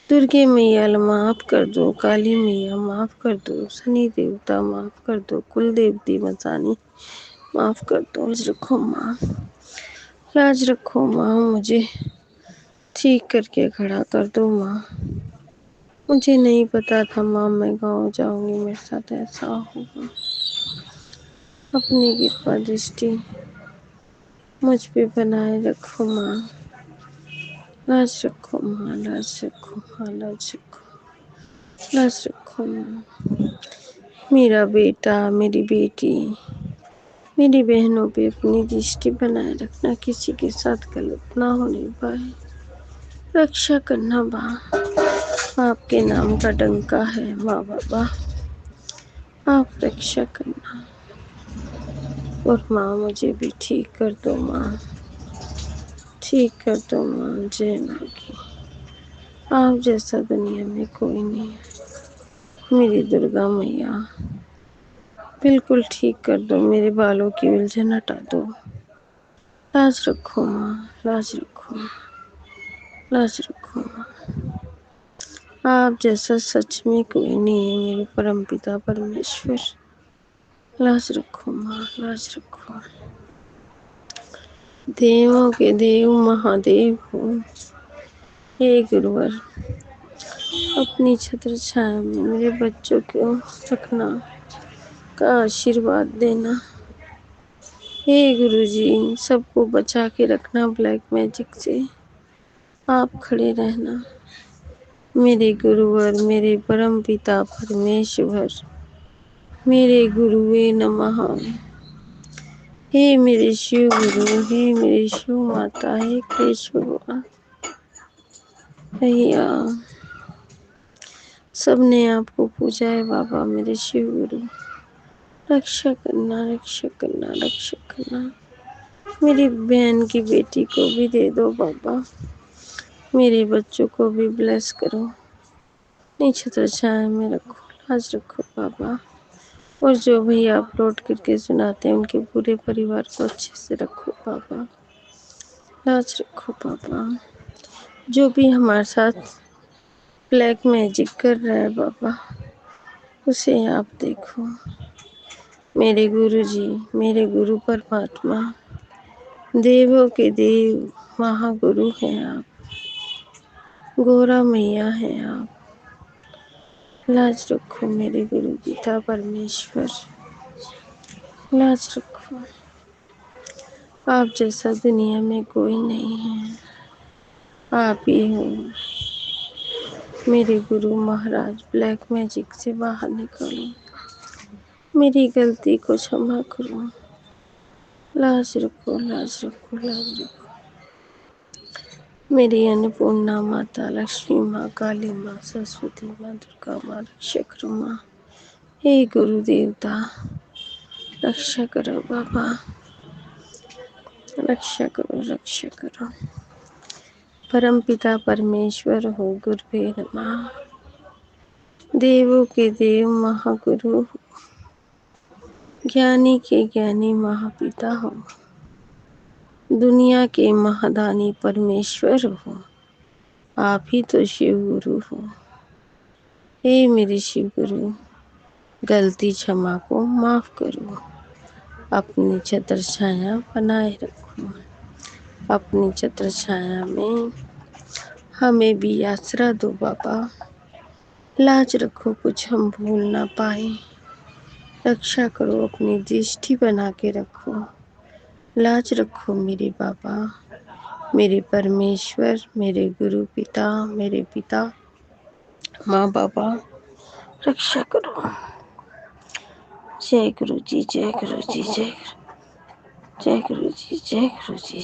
दुर्गे मैया माफ कर दो, काली मैया माफ कर दो, शनि देवता माफ कर दो, कुल देवती मसानी माफ कर दो। आज रखो माँ, लाज रखो माँ, मुझे ठीक करके खड़ा कर दो माँ। मुझे नहीं पता था माँ मैं गाँव जाऊंगी, मेरे साथ ऐसा होगा। अपनी कृपा दृष्टि मुझ पे बनाए रखो माँ, लाज रखो माँ, लाज रखो माँ, लाज रखो, लाज रखो माँ। मेरा बेटा, मेरी बेटी, मेरी बहनों पे अपनी दृष्टि बनाए रखना, किसी के साथ गलत ना होने पाए। रक्षा करना माँ, आपके नाम का डंका है माँ बाबा, आप रक्षा करना। और माँ मुझे भी ठीक कर दो माँ, ठीक कर दो माँ। जय माँ की। आप जैसा दुनिया में कोई नहीं है। मेरी दुर्गा मैया बिल्कुल ठीक कर दो, मेरे बालों की उलझन हटा दो। लाज रखो माँ, लाज रखो माँ, लाज रखो माँ। आप जैसा सच में कोई नहीं है मेरे परमपिता परमेश्वर। लाज रखो माँ, लाज रखो। देवों के देव महादेव हो, हे गुरुवर, अपनी छत्र छाया में मेरे बच्चों को रखना, का आशीर्वाद देना। हे गुरुजी, सबको बचा के रखना ब्लैक मैजिक से। आप खड़े रहना मेरे गुरुवर, मेरे परम पिता परमेश्वर, मेरे गुरुवे नमः। हे मेरे शिव गुरु, हे मेरे शिव माता, हे कृष्ण भगवान भैया, सबने आपको पूजा है बाबा मेरे शिव गुरु। रक्षा करना, रक्षा करना, रक्षा करना। मेरी बहन की बेटी को भी दे दो बाबा, मेरे बच्चों को भी ब्लेस करो, अपनी छत्र छाया में रखो, लाज रखो बाबा। और जो भैया अपलोड करके सुनाते हैं उनके पूरे परिवार को अच्छे से रखो बाबा, लाज रखो बाबा। जो भी हमारे साथ ब्लैक मैजिक कर रहा है बाबा, उसे आप देखो। मेरे गुरु जी, मेरे गुरु परमात्मा, देवों के देव महागुरु हैं आप, गोरा मैया हैं आप, लाज रखो मेरे गुरु पिता परमेश्वर, लाज रखो। आप जैसा दुनिया में कोई नहीं है, आप ही हो मेरे गुरु महाराज। ब्लैक मैजिक से बाहर निकालो, मेरी गलती को क्षमा करो, लाज रखो, लाज रखो, लाज रखो। मेरी अन्नपूर्णा माता, लक्ष्मी माँ, काली माँ, सरस्वती माँ, दुर्गा माँ, रक्षा करो माँ। हे गुरु देवता, रक्षा करो बाबा, रक्षा करो, रक्षा करो। परम पिता परमेश्वर हो, गुरुवे नमः। देवों के देव महागुरु, ज्ञानी के ज्ञानी महापिता हो, दुनिया के महादानी परमेश्वर हो, आप ही तो शिव गुरु हो। हे मेरे शिव गुरु, गलती क्षमा को माफ करो, अपनी छत्र छाया बनाए रखो, अपनी छत्र छाया में हमें भी आसरा दो बाबा, लाज रखो कुछ हम भूल ना पाए, रक्षा करो, अपनी दृष्टि बना के रखो, लाज रखो मेरे बाबा, मेरे परमेश्वर, मेरे गुरु पिता, मेरे पिता माँ बाबा, रक्षा करो। जय गुरु जी, जय गुरु जी, जय गुरु जी, जय गुरु जी।